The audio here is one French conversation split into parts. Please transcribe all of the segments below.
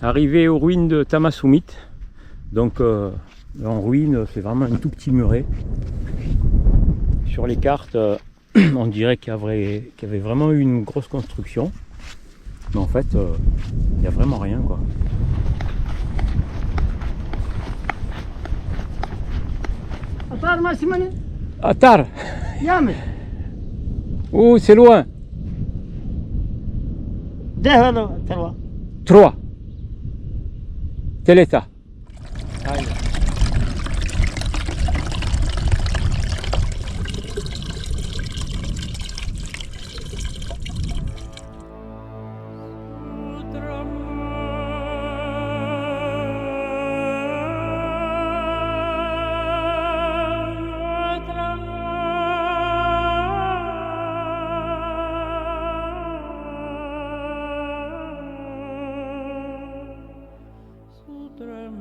Arrivé aux ruines de Tamassoumit. Donc en ruine, c'est vraiment un tout petit muret. Sur les cartes, on dirait qu'il y avait vraiment eu une grosse construction. Mais en fait, il n'y a vraiment rien quoi. Attar. Oh, c'est loin. 3. Teleta. Sutra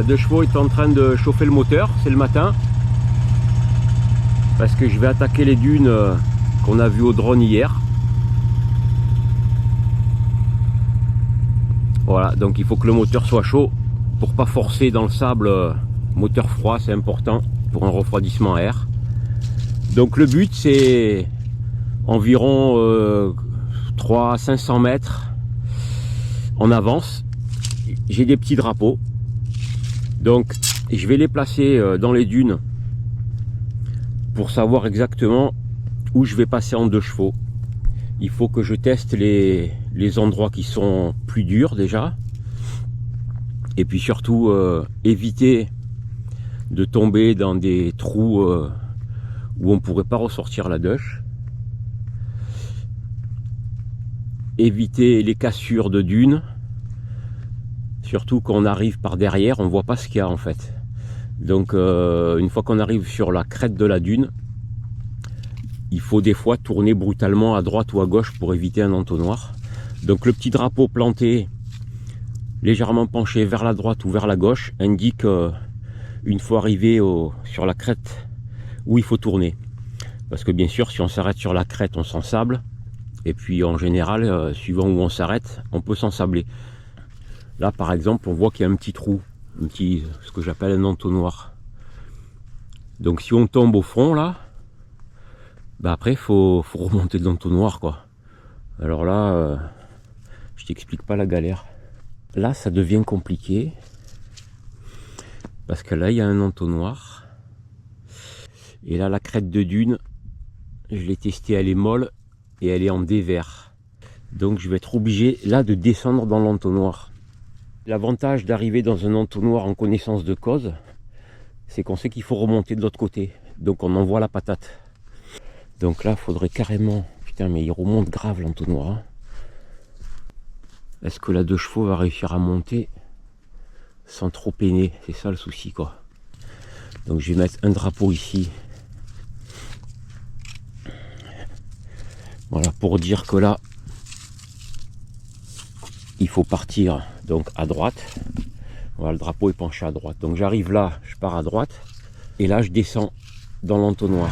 deux chevaux est en train de chauffer le moteur, c'est le matin. Parce que je vais attaquer les dunes qu'on a vues au drone hier. Voilà, donc il faut que le moteur soit chaud pour pas forcer dans le sable. Moteur froid, c'est important pour un refroidissement à air. Donc le but c'est environ 300 à 500 mètres en avance. J'ai des petits drapeaux. Donc je vais les placer dans les dunes pour savoir exactement où je vais passer en deux chevaux. Il faut que je teste les endroits qui sont plus durs déjà. Et puis surtout éviter de tomber dans des trous où on ne pourrait pas ressortir la douche. Éviter les cassures de dunes. Surtout quand on arrive par derrière, on ne voit pas ce qu'il y a en fait. Donc une fois qu'on arrive sur la crête de la dune, il faut des fois tourner brutalement à droite ou à gauche pour éviter un entonnoir. Donc le petit drapeau planté, légèrement penché vers la droite ou vers la gauche, indique une fois arrivé sur la crête où il faut tourner. Parce que bien sûr, si on s'arrête sur la crête, on s'ensable. Et puis en général, suivant où on s'arrête, on peut s'ensabler. Là par exemple, on voit qu'il y a un petit trou, ce que j'appelle un entonnoir. Donc si on tombe au fond là, bah après faut remonter de l'entonnoir quoi. Alors là, je t'explique pas la galère. Là ça devient compliqué. Parce que là il y a un entonnoir. Et là la crête de dune, je l'ai testée, elle est molle et elle est en dévers. Donc je vais être obligé là de descendre dans l'entonnoir. L'avantage d'arriver dans un entonnoir en connaissance de cause, c'est qu'on sait qu'il faut remonter de l'autre côté. Donc on envoie la patate. Donc là, il faudrait carrément... Putain, mais il remonte grave l'entonnoir. Hein. Est-ce que la deux chevaux va réussir à monter sans trop peiner? C'est ça le souci, quoi. Donc je vais mettre un drapeau ici. Voilà, pour dire que là, il faut partir donc à droite. Voilà, le drapeau est penché à droite. Donc j'arrive là, je pars à droite. Et là, je descends dans l'entonnoir.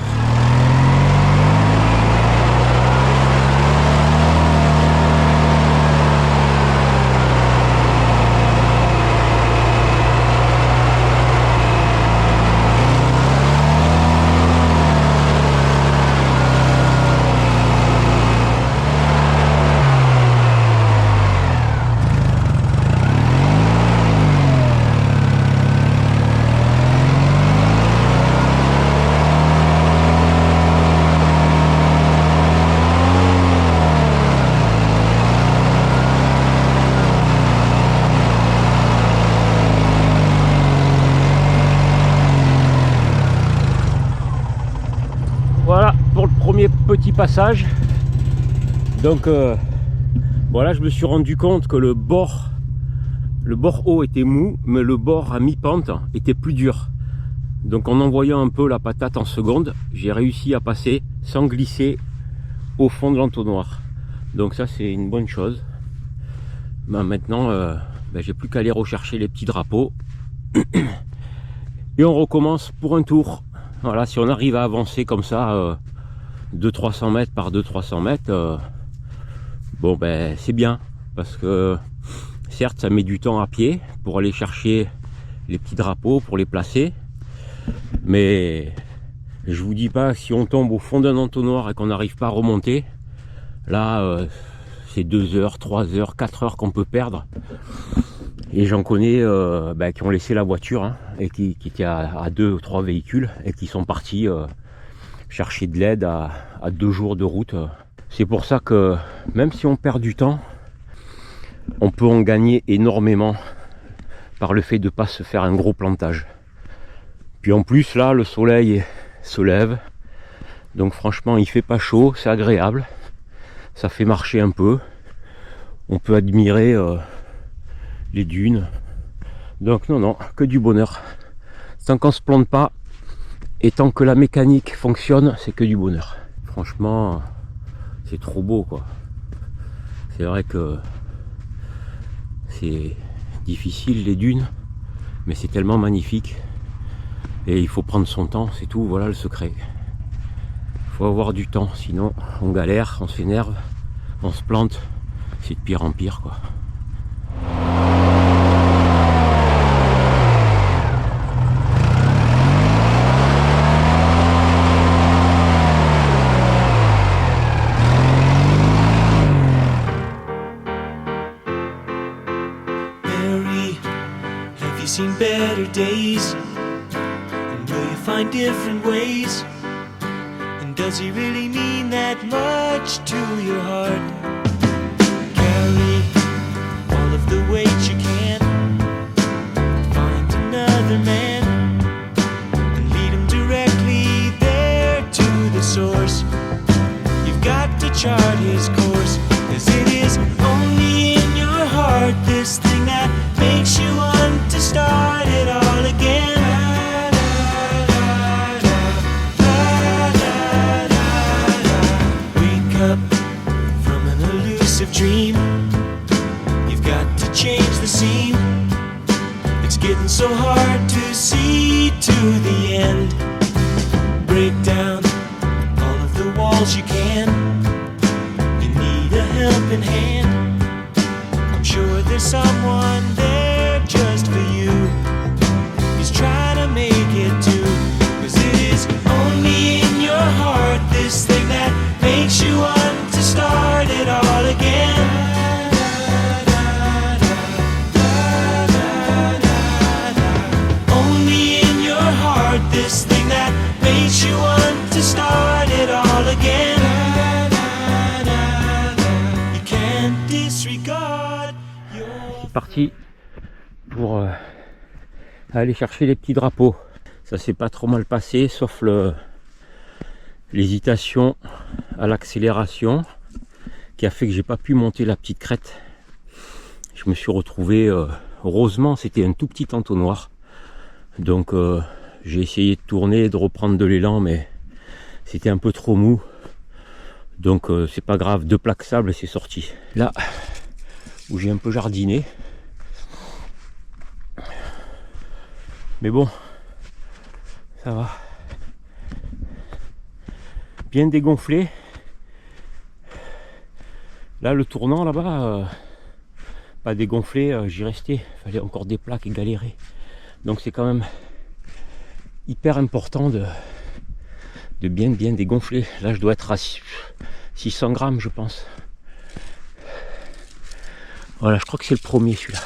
Voilà pour le premier petit passage. Donc voilà, je me suis rendu compte que le bord haut était mou, mais le bord à mi-pente était plus dur. Donc en envoyant un peu la patate en seconde, j'ai réussi à passer sans glisser au fond de l'entonnoir. Donc ça c'est une bonne chose. Ben, maintenant j'ai plus qu'à aller rechercher les petits drapeaux. Et on recommence pour un tour. Voilà, si on arrive à avancer comme ça 200-300 mètres par 200-300 mètres, bon ben c'est bien, parce que certes ça met du temps à pied pour aller chercher les petits drapeaux, pour les placer, mais je vous dis pas, si on tombe au fond d'un entonnoir et qu'on n'arrive pas à remonter, là c'est 2 heures, 3 heures, 4 heures qu'on peut perdre. Et j'en connais qui ont laissé la voiture hein, et qui étaient à 2 ou 3 véhicules et qui sont partis chercher de l'aide à 2 jours de route. C'est pour ça que même si on perd du temps, on peut en gagner énormément par le fait de ne pas se faire un gros plantage. Puis en plus là, le soleil se lève. Donc franchement, il fait pas chaud, c'est agréable. Ça fait marcher un peu. On peut admirer... les dunes. Donc non, que du bonheur. Tant qu'on se plante pas et tant que la mécanique fonctionne, c'est que du bonheur. Franchement, c'est trop beau quoi. C'est vrai que c'est difficile les dunes, Mais c'est tellement magnifique. Et il faut prendre son temps, c'est tout, voilà le secret. Il faut avoir du temps, sinon on galère, on s'énerve, on se plante. C'est de pire en pire, quoi. Seen better days, and will you find different ways? And does he really mean that much to your heart? Carry all of the weight you can, find another man and lead him directly there to the source. You've got to chart his course, 'cause it is only in your heart, this thing that makes you want to start it all again. Wake up from an elusive dream. You've got to change the scene. It's getting so hard to see to the end. Break down all of the walls you can. You need a helping hand. I'm sure there's someone there just for you. He's trying to make it too, 'cause it is only in your heart, this thing that makes you want to start it all again. Only in your heart, this thing that makes you want to start it all again. You can't disregard your... Parti pour aller chercher les petits drapeaux. Ça s'est pas trop mal passé, sauf l'hésitation à l'accélération qui a fait que j'ai pas pu monter la petite crête. Je me suis retrouvé, heureusement c'était un tout petit entonnoir, donc j'ai essayé de tourner, de reprendre de l'élan, mais c'était un peu trop mou, donc c'est pas grave, 2 plaques sable et c'est sorti. Là où j'ai un peu jardiné, mais bon, ça va. Bien dégonflé. Là, le tournant là-bas, pas dégonflé, j'y restais. Il fallait encore des plaques et galérer. Donc c'est quand même hyper important de bien dégonfler. Là, je dois être à 600 grammes, je pense. Voilà, je crois que c'est le premier celui-là.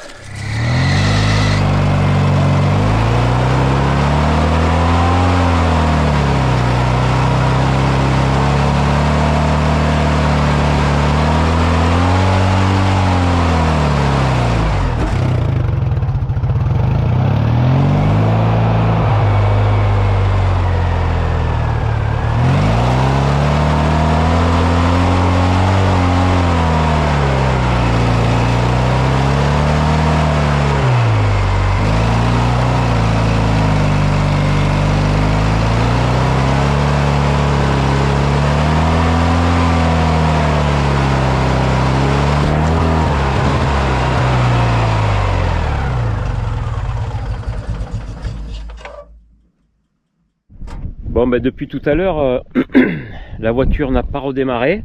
Bon, ben depuis tout à l'heure, la voiture n'a pas redémarré.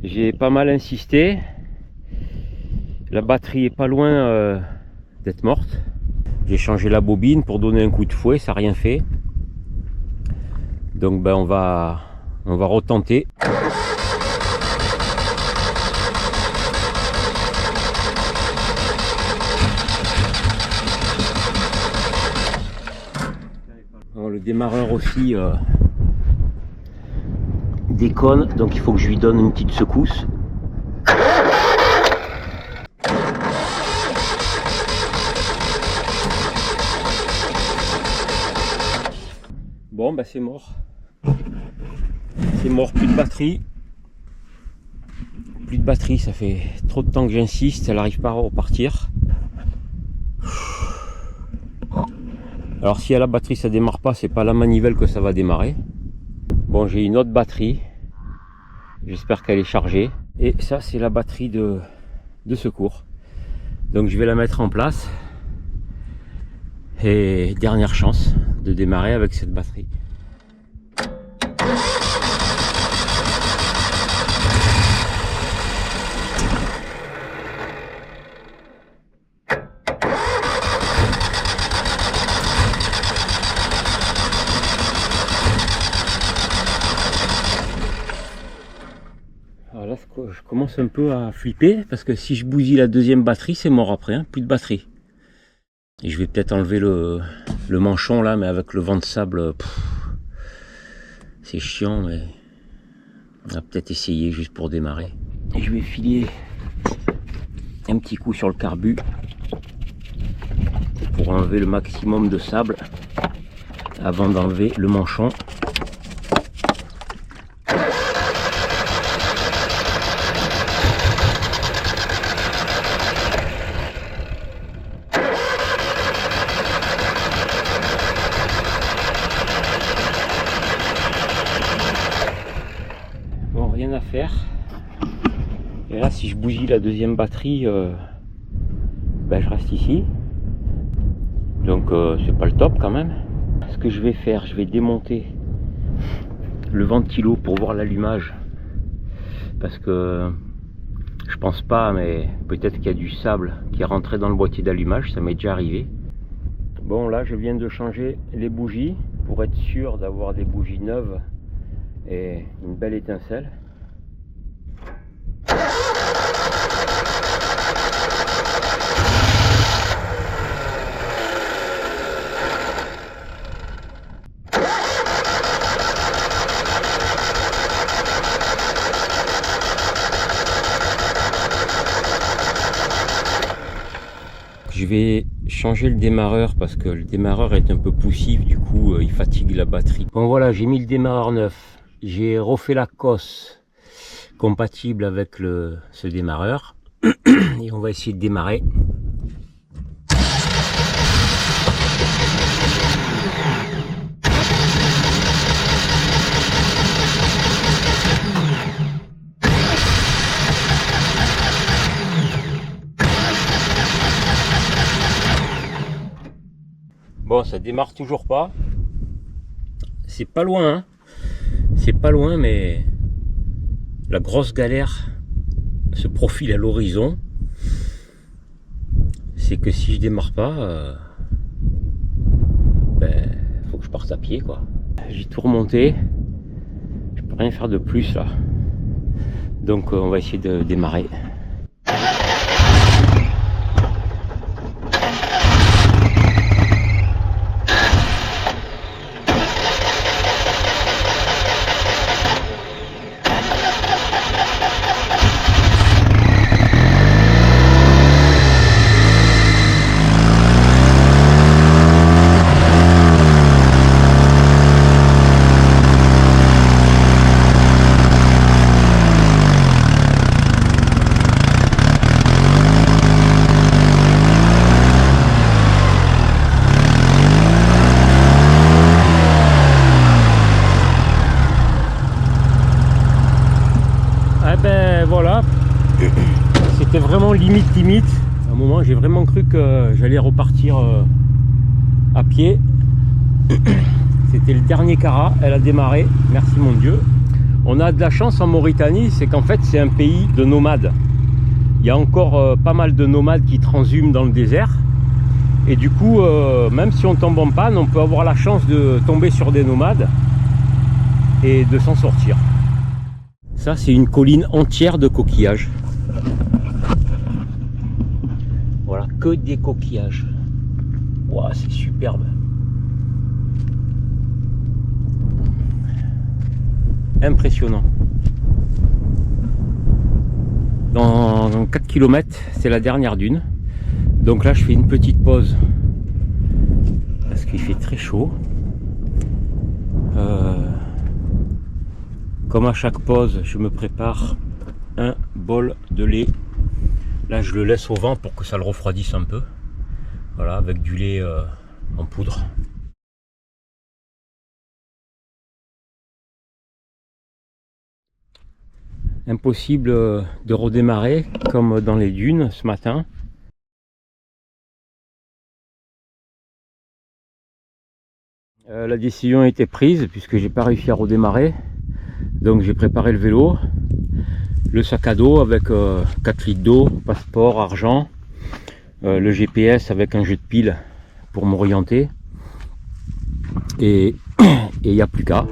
J'ai pas mal insisté. La batterie est pas loin d'être morte. J'ai changé la bobine pour donner un coup de fouet, ça n'a rien fait. Donc ben on va retenter. Le démarreur aussi déconne, donc il faut que je lui donne une petite secousse. Bon, bah c'est mort. C'est mort, plus de batterie. Plus de batterie, ça fait trop de temps que j'insiste, elle n'arrive pas à repartir. Alors si à la batterie ça démarre pas, c'est pas la manivelle que ça va démarrer. Bon, j'ai une autre batterie. J'espère qu'elle est chargée. Et ça c'est la batterie de secours. Donc je vais la mettre en place. Et dernière chance de démarrer avec cette batterie. Alors là, je commence un peu à flipper parce que si je bousille la deuxième batterie, c'est mort après, hein, plus de batterie. Et je vais peut-être enlever le manchon là, mais avec le vent de sable, c'est chiant, mais on va peut-être essayer juste pour démarrer. Et je vais filer un petit coup sur le carbu pour enlever le maximum de sable avant d'enlever le manchon. Bon, rien à faire. Et là, si je bousille la deuxième batterie, ben, je reste ici. Donc c'est pas le top quand même. Ce que je vais faire, je vais démonter le ventilo pour voir l'allumage. Parce que je pense pas, mais peut-être qu'il y a du sable qui est rentré dans le boîtier d'allumage, ça m'est déjà arrivé. Bon, là je viens de changer les bougies pour être sûr d'avoir des bougies neuves et une belle étincelle. Je vais changer le démarreur parce que le démarreur est un peu poussif, du coup il fatigue la batterie. Bon voilà, j'ai mis le démarreur neuf, j'ai refait la cosse compatible avec ce démarreur et on va essayer de démarrer. Bon, ça démarre toujours pas. C'est pas loin, hein. C'est pas loin, mais la grosse galère se profile à l'horizon. C'est que si je démarre pas, ben, faut que je parte à pied, quoi. J'ai tout remonté. Je peux rien faire de plus là. Donc on va essayer de démarrer. Ben voilà, c'était vraiment limite. À un moment j'ai vraiment cru que j'allais repartir à pied. C'était le dernier carat, elle a démarré, merci mon Dieu. On a de la chance en Mauritanie, c'est qu'en fait c'est un pays de nomades. Il y a encore pas mal de nomades qui transhument dans le désert. Et du coup, même si on tombe en panne, on peut avoir la chance de tomber sur des nomades et de s'en sortir. Ça, c'est une colline entière de coquillages. Voilà, que des coquillages. Wow, c'est superbe. Impressionnant. Dans 4 km, c'est la dernière dune. Donc là, je fais une petite pause parce qu'il fait très chaud. Comme à chaque pause, je me prépare un bol de lait. Là, je le laisse au vent pour que ça le refroidisse un peu. Voilà, avec du lait en poudre. Impossible de redémarrer comme dans les dunes ce matin. La décision a été prise puisque j'ai pas réussi à redémarrer. Donc j'ai préparé le vélo, le sac à dos avec 4 litres d'eau, passeport, argent, le GPS avec un jeu de pile pour m'orienter. Et il n'y a plus qu'à.